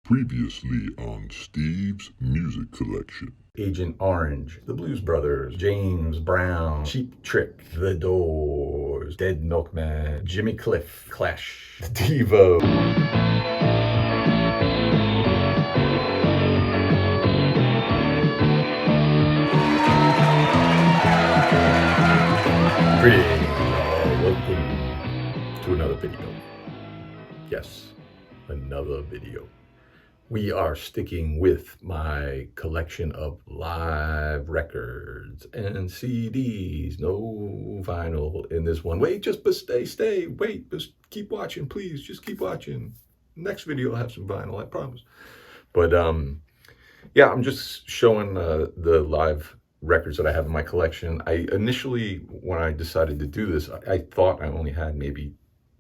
Previously on Steve's Music Collection. Agent Orange, The Blues Brothers, James Brown, Cheap Trick, The Doors, Dead Milkman, Jimmy Cliff, Clash, Devo. Greetings, welcome to another video. Yes, another video. We are sticking with my collection of live records and CDs. No vinyl in this one. Wait, but stay. Wait, just keep watching, please. Just keep watching. Next video I'll have some vinyl, I promise. But yeah, I'm just showing the live records that I have in my collection. I initially, when I decided to do this, I thought I only had maybe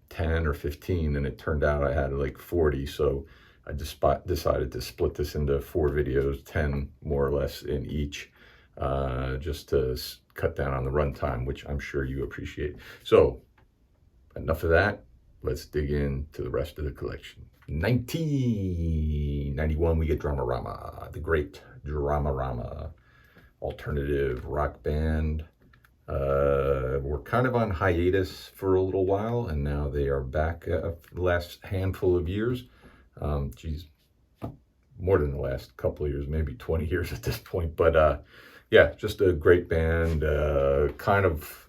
10 or 15, and it turned out I had like 40. So I just decided to split this into 4 videos, 10 more or less in each, just to cut down on the runtime, which I'm sure you appreciate. So enough of that. Let's dig into the rest of the collection. 1991, we get Dramarama, the great Dramarama, alternative rock band. We're kind of on hiatus for a little while, and now they are back for the last handful of years. More than the last couple of years, maybe 20 years at this point. But yeah, just a great band. Kind of,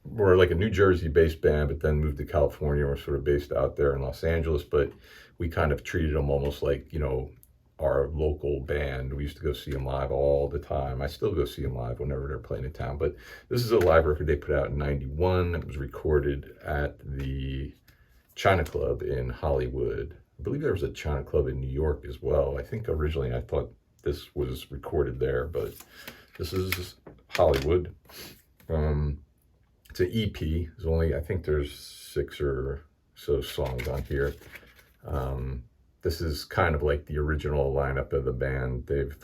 we're like a New Jersey-based band, but then moved to California. We're sort of based out there in Los Angeles, but we kind of treated them almost like, you know, our local band. We used to go see them live all the time. I still go see them live whenever they're playing in town. But this is a live record they put out in '91. It was recorded at the China Club in Hollywood. I believe there was a China Club in New York as well. I think originally I thought this was recorded there, but this is Hollywood. It's an EP. There's only, I think there's 6 or so songs on here. This is kind of like the original lineup of the band. They've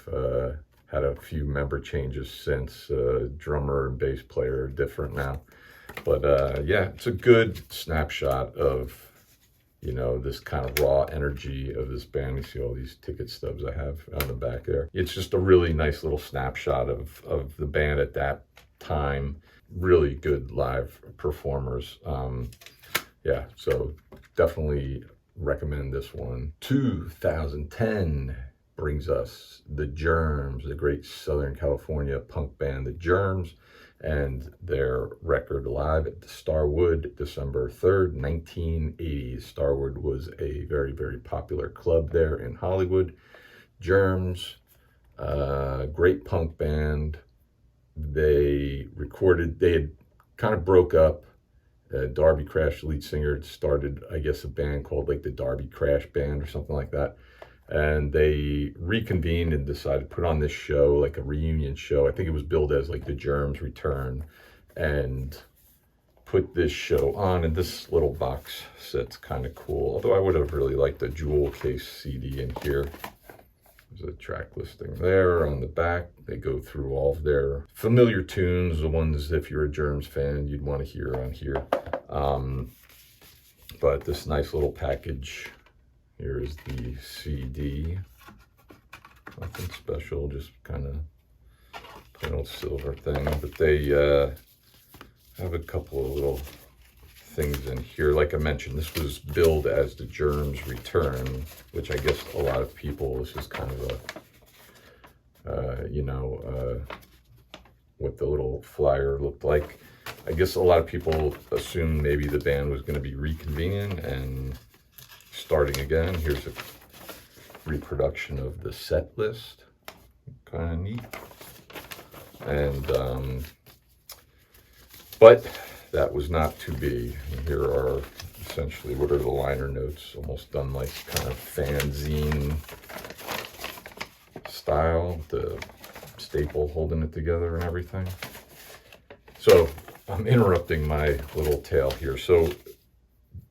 had a few member changes since. Drummer and bass player are different now. But yeah, it's a good snapshot of, you know, this kind of raw energy of this band. You see all these ticket stubs I have on the back there. It's just a really nice little snapshot of the band at that time. Really good live performers. Yeah, so definitely recommend this one. 2010 brings us The Germs, the great Southern California punk band The Germs, and their record Live at the Starwood, December 3rd, 1980. Starwood was a very, very popular club there in Hollywood. Germs, great punk band. They had kind of broke up. Darby Crash, the lead singer, had started, I guess, a band called like the Darby Crash Band or something like that. And they reconvened and decided to put on this show, like a reunion show. I think it was billed as like The Germs Return, and put this show on. And this little box set's kind of cool. Although I would have really liked a jewel case CD in here. There's a track listing there on the back. They go through all of their familiar tunes, the ones, if you're a Germs fan, you'd want to hear on here. But this nice little package. Here's the CD. Nothing special, just kind of plain old silver thing. But they have a couple of little things in here. Like I mentioned, this was billed as The Germs Return, which I guess a lot of people, this is kind of a, what the little flyer looked like. I guess a lot of people assumed maybe the band was going to be reconvening and starting again. Here's a reproduction of the set list. Kind of neat. And, but that was not to be. Here are essentially what are the liner notes, almost done like kind of fanzine style, the staple holding it together and everything. So I'm interrupting my little tale here. So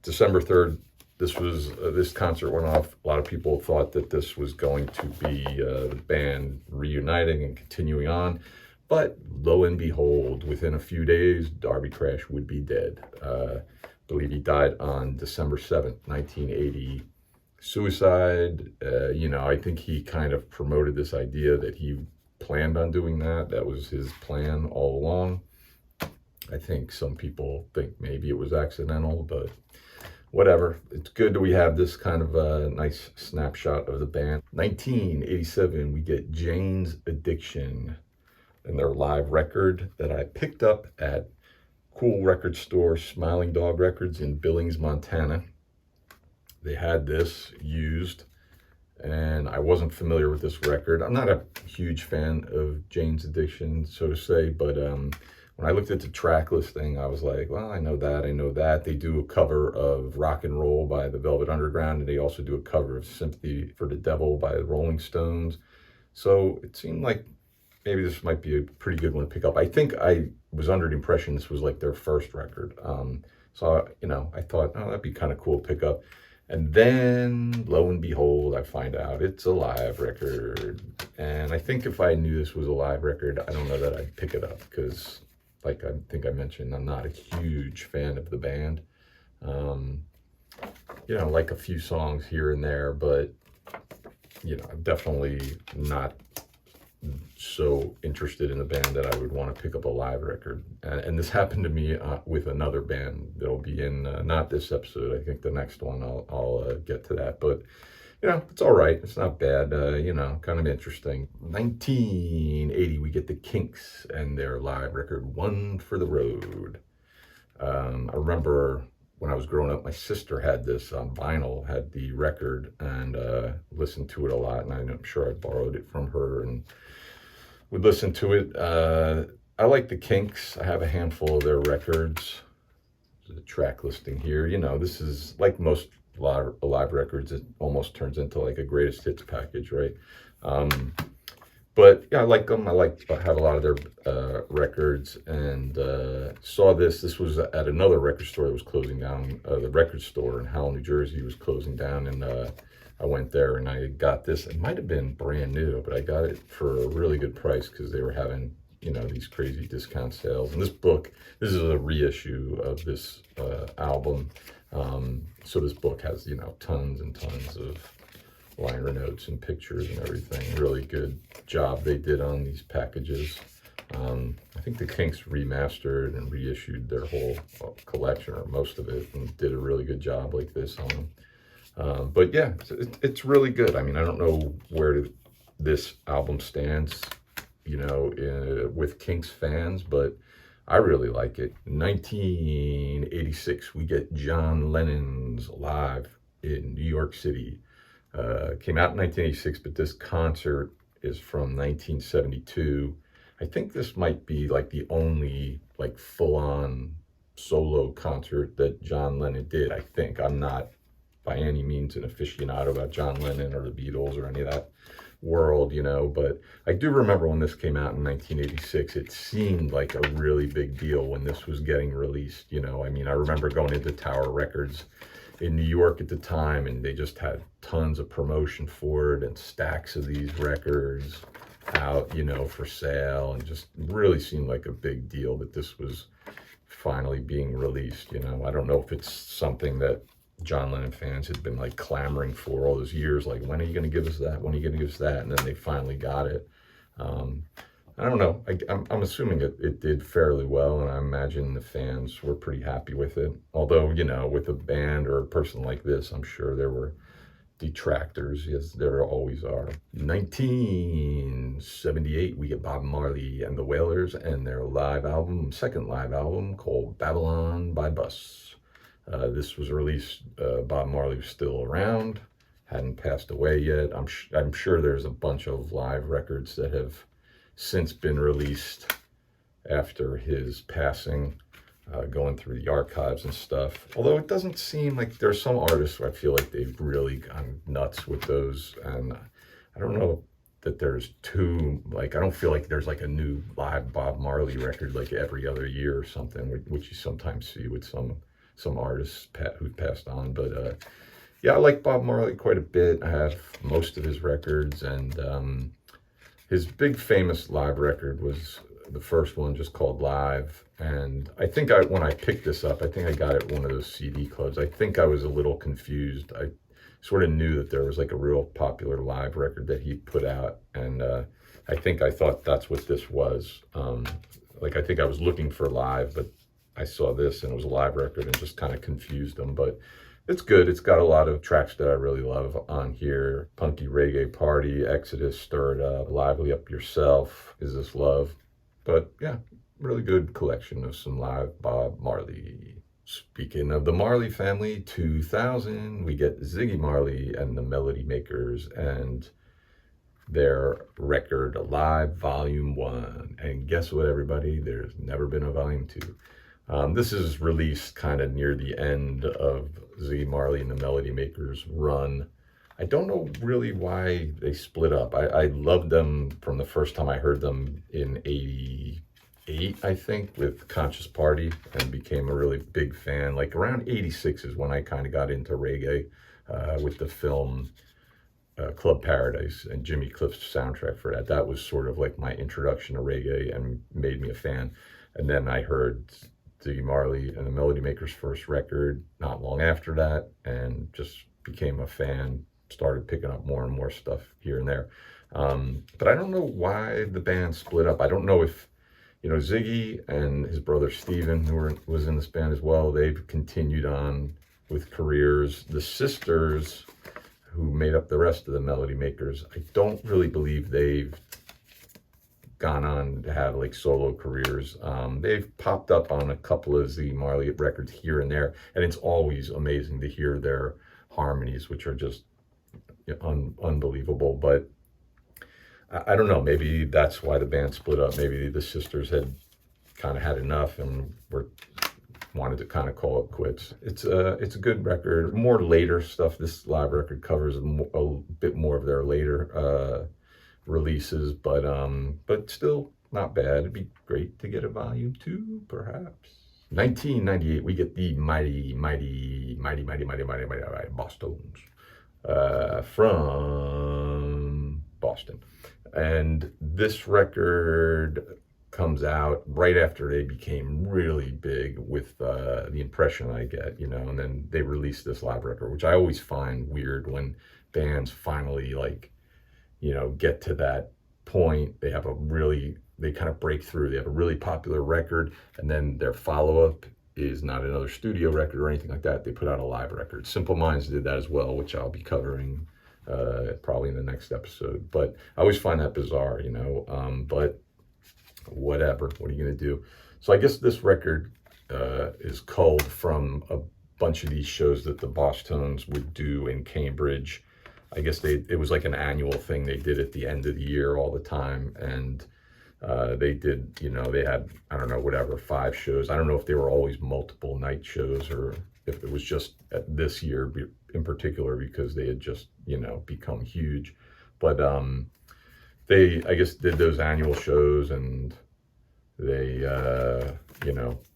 December 3rd, this concert went off. A lot of people thought that this was going to be the band reuniting and continuing on. But lo and behold, within a few days, Darby Crash would be dead. I believe he died on December 7th, 1980. Suicide, I think he kind of promoted this idea that he planned on doing that. That was his plan all along. I think some people think maybe it was accidental, but whatever. It's good that we have this kind of a nice snapshot of the band. 1987, we get Jane's Addiction and their live record that I picked up at cool record store Smiling Dog Records in Billings, Montana. They had this used, and I wasn't familiar with this record. I'm not a huge fan of Jane's Addiction, so to say, but when I looked at the track listing, I was like, well, I know that. They do a cover of Rock and Roll by the Velvet Underground, and they also do a cover of Sympathy for the Devil by the Rolling Stones. So it seemed like maybe this might be a pretty good one to pick up. I think I was under the impression this was like their first record. So, I thought, oh, that'd be kind of cool to pick up. And then, lo and behold, I find out it's a live record. And I think if I knew this was a live record, I don't know that I'd pick it up because, like I think I mentioned, I'm not a huge fan of the band. Like a few songs here and there, but, I'm definitely not so interested in the band that I would want to pick up a live record. And this happened to me with another band that'll be in, not this episode, I think the next one I'll get to that. But, it's all right. It's not bad, kind of interesting. 1980, we get the Kinks and their live record, One for the Road. I remember when I was growing up, my sister had this on vinyl, had the record, and listened to it a lot. And I'm sure I borrowed it from her and would listen to it. I like the Kinks. I have a handful of their records. There's a track listing here. This is like most live records. It almost turns into like a greatest hits package, right? But yeah, I like them. I have a lot of their records, and saw this. This was at another record store that was closing down. The record store in Howell, New Jersey was closing down, and I went there and I got this. It might have been brand new, but I got it for a really good price because they were having, these crazy discount sales. And this is a reissue of this album. So this book has, tons and tons of liner notes and pictures and everything. Really good job they did on these packages. I think the Kinks remastered and reissued their whole collection, or most of it, and did a really good job like this on them. But yeah, it's really good. I mean, I don't know where this album stands, with Kinks fans, but I really like it. 1986, we get John Lennon's Live in New York City. Came out in 1986, but this concert is from 1972. I think this might be like the only like full-on solo concert that John Lennon did. I think. I'm not by any means an aficionado about John Lennon or the Beatles or any of that world, but I do remember when this came out in 1986, it seemed like a really big deal when this was getting released. I mean, I remember going into Tower Records in New York at the time, and they just had tons of promotion for it and stacks of these records out, for sale, and just really seemed like a big deal that this was finally being released. I don't know if it's something that John Lennon fans had been like clamoring for all those years, like, when are you going to give us that? When are you going to give us that? And then they finally got it. I don't know. I'm assuming it did fairly well, and I imagine the fans were pretty happy with it. Although, with a band or a person like this, I'm sure there were detractors, as there always are. 1978, we get Bob Marley and the Wailers and their second live album called Babylon by Bus. This was released, Bob Marley was still around, hadn't passed away yet. I'm sure there's a bunch of live records that have since been released after his passing, going through the archives and stuff. Although it doesn't seem like there's some artists where I feel like they've really gone nuts with those, and I don't know that there's I don't feel like there's like a new live Bob Marley record like every other year or something, which you sometimes see with some artists who passed on. But yeah, I like Bob Marley quite a bit. I have most of his records, and his big famous live record was the first one, just called Live. And I think when I picked this up, I think I got it at one of those CD clubs. I think I was a little confused. I sort of knew that there was like a real popular live record that he put out, and I thought that's what this was. Like I think I was looking for live, but I saw this and it was a live record and just kind of confused them. But it's good. It's got a lot of tracks that I really love on here. Punky Reggae Party, Exodus, Stir It Up, Lively Up Yourself, Is This Love? But yeah, really good collection of some live Bob Marley. Speaking of the Marley family, 2000, we get Ziggy Marley and the Melody Makers and their record Live Volume 1. And guess what, everybody? There's never been a Volume 2. This is released kind of near the end of Ziggy Marley and the Melody Makers run. I don't know really why they split up. I loved them from the first time I heard them in 88, I think, with Conscious Party, and became a really big fan. Like around 86 is when I kind of got into reggae with the film Club Paradise and Jimmy Cliff's soundtrack for that. That was sort of like my introduction to reggae and made me a fan. And then I heard Ziggy Marley and the Melody Makers' first record not long after that, and just became a fan, started picking up more and more stuff here and there. But I don't know why the band split up. I don't know if, Ziggy and his brother Steven, who was in this band as well, they've continued on with careers. The sisters, who made up the rest of the Melody Makers, I don't really believe they've gone on to have like solo careers. They've popped up on a couple of Ziggy Marley records here and there, and it's always amazing to hear their harmonies, which are just unbelievable. But I don't know, maybe that's why the band split up. Maybe the sisters had kind of had enough and wanted to kind of call it quits. It's a good record. More later stuff. This live record covers a bit more of their later releases, but still not bad. It'd be great to get a Volume 2, perhaps. 1998, we get the mighty Bosstones from Boston. And this record comes out right after they became really big, with the impression I get, and then they released this live record, which I always find weird when bands finally get to that point. They kind of break through. They have a really popular record, and then their follow-up is not another studio record or anything like that. They put out a live record. Simple Minds did that as well, which I'll be covering probably in the next episode. But I always find that bizarre, but whatever. What are you going to do? So I guess this record is culled from a bunch of these shows that the Bosstones would do in Cambridge. I guess it was like an annual thing they did at the end of the year all the time. And they did, they had, I don't know, whatever, 5 shows. I don't know if they were always multiple night shows or if it was just at this year in particular because they had just, become huge. But they, I guess, did those annual shows, and they,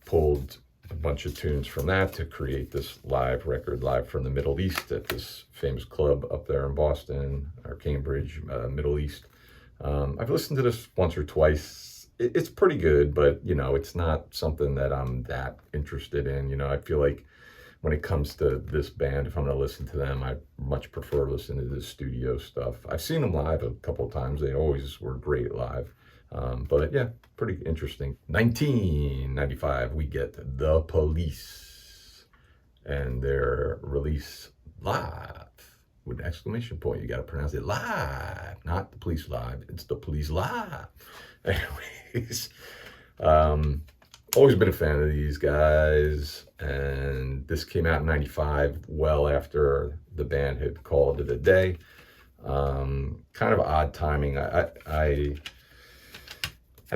pulled a bunch of tunes from that to create this live record, Live from the Middle East, at this famous club up there in Boston, or Cambridge, Middle East. I've listened to this once or twice. It's pretty good, but, it's not something that I'm that interested in. I feel like when it comes to this band, if I'm going to listen to them, I much prefer listening to the studio stuff. I've seen them live a couple of times. They always were great live. But yeah, pretty interesting. 1995, we get The Police and their release Live with an exclamation point. You got to pronounce it live, not The Police Live. It's The Police Live. Anyways, always been a fan of these guys, and this came out in 95, well after the band had called it a day. Kind of odd timing. I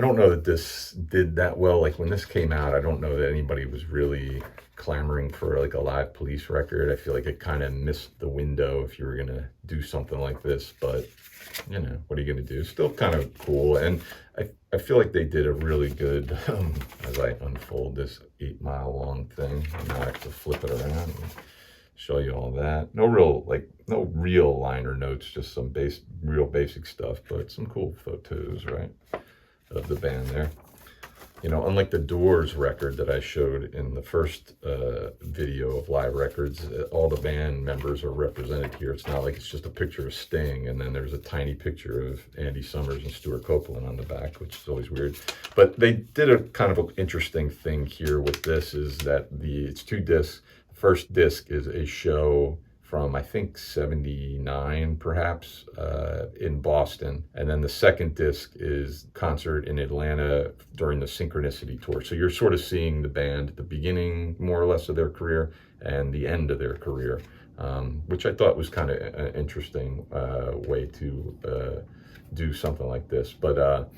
don't know that this did that well. Like when this came out, I don't know that anybody was really clamoring for like a live Police record. I feel like it kind of missed the window if you were going to do something like this, but what are you going to do? Still kind of cool. And I feel like they did a really good, as I unfold this 8-mile long thing, and now I have to flip it around and show you all that. No real liner notes, just some real basic stuff, but some cool photos, right, of the band there. You know, unlike the Doors record that I showed in the first video of live records, all the band members are represented here. It's not like it's just a picture of Sting and then there's a tiny picture of Andy Summers and Stuart Copeland on the back, which is always weird. But they did a kind of an interesting thing here with this, is that it's 2 discs. The first disc is a show from, I think, 79 perhaps, in Boston. And then the second disc is concert in Atlanta during the Synchronicity tour. So you're sort of seeing the band at the beginning, more or less, of their career and the end of their career, which I thought was kind of an interesting way to do something like this. But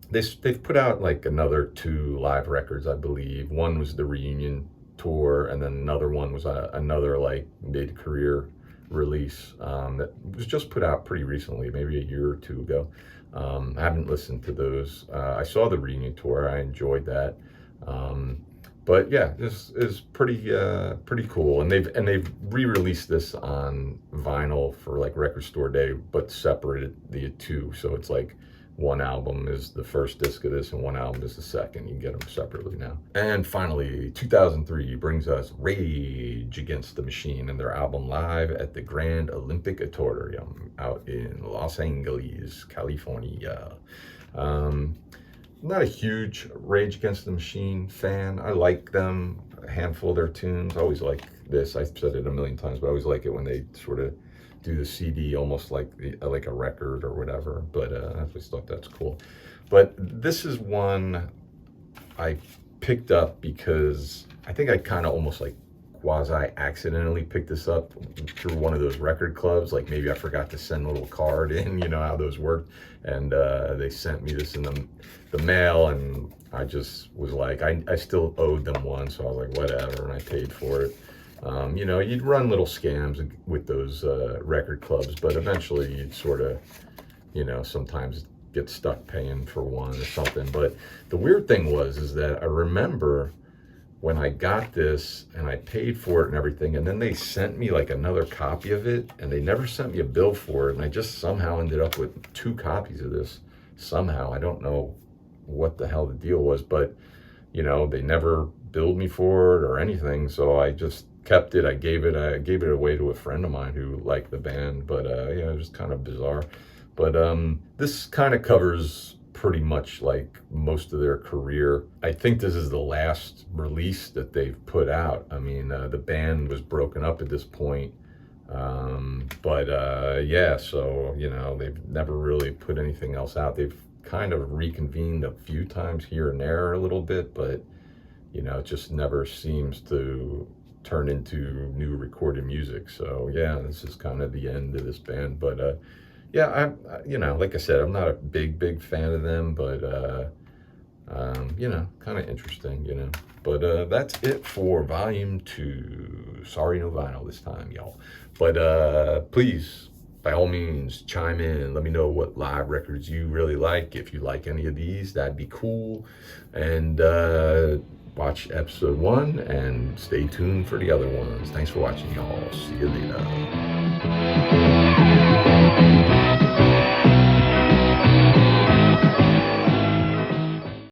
they've put out like another 2 live records, I believe. One was the reunion tour, and then another one was another like mid-career release that was just put out pretty recently, maybe a year or 2 ago. I haven't listened to those. I saw the reunion tour. I enjoyed that. But yeah, this is pretty cool. And they've re-released this on vinyl for like Record Store Day, but separated the 2. So it's like one album is the first disc of this and one album is the second. You can get them separately now. And finally, 2003 brings us Rage Against the Machine and their album Live at the Grand Olympic Auditorium out in Los Angeles, California. Not a huge Rage Against the Machine fan. I like them, a handful of their tunes. I always like this. I've said it a million times, but I always like it when they sort of do the CD almost like a record or whatever. But I just thought that's cool. But this is one I picked up because I think I kind of almost like quasi-accidentally picked this up through one of those record clubs. Like maybe I forgot to send a little card in, you know how those work. And they sent me this in the mail, and I just was like, I still owed them one, so I was like, whatever, and I paid for it. You know, you'd run little scams with those record clubs, but eventually you'd sort of, you know, sometimes get stuck paying for one or something. But the weird thing is that I remember when I got this and I paid for it and everything, and then they sent me like another copy of it, and they never sent me a bill for it, and I just somehow ended up with 2 copies of this. Somehow, I don't know what the hell the deal was, but, you know, they never billed me for it or anything, so I just kept it. I gave it away to a friend of mine who liked the band, but yeah, it was kind of bizarre. But this kind of covers pretty much like most of their career. I think this is the last release that they've put out. I mean, the band was broken up at this point, but yeah, so, you know, they've never really put anything else out. They've kind of reconvened a few times here and there a little bit, but, you know, it just never seems to turn into new recorded music. So yeah, this is kind of the end of this band. But yeah, you know, like I said, I'm not a big fan of them, but you know, kind of interesting, you know. But that's it for volume 2. Sorry, no vinyl this time, y'all. But please, by all means, chime in. Let me know what live records you really like. If you like any of these, that'd be cool. And watch episode 1 and stay tuned for the other ones. Thanks for watching, y'all. See you later.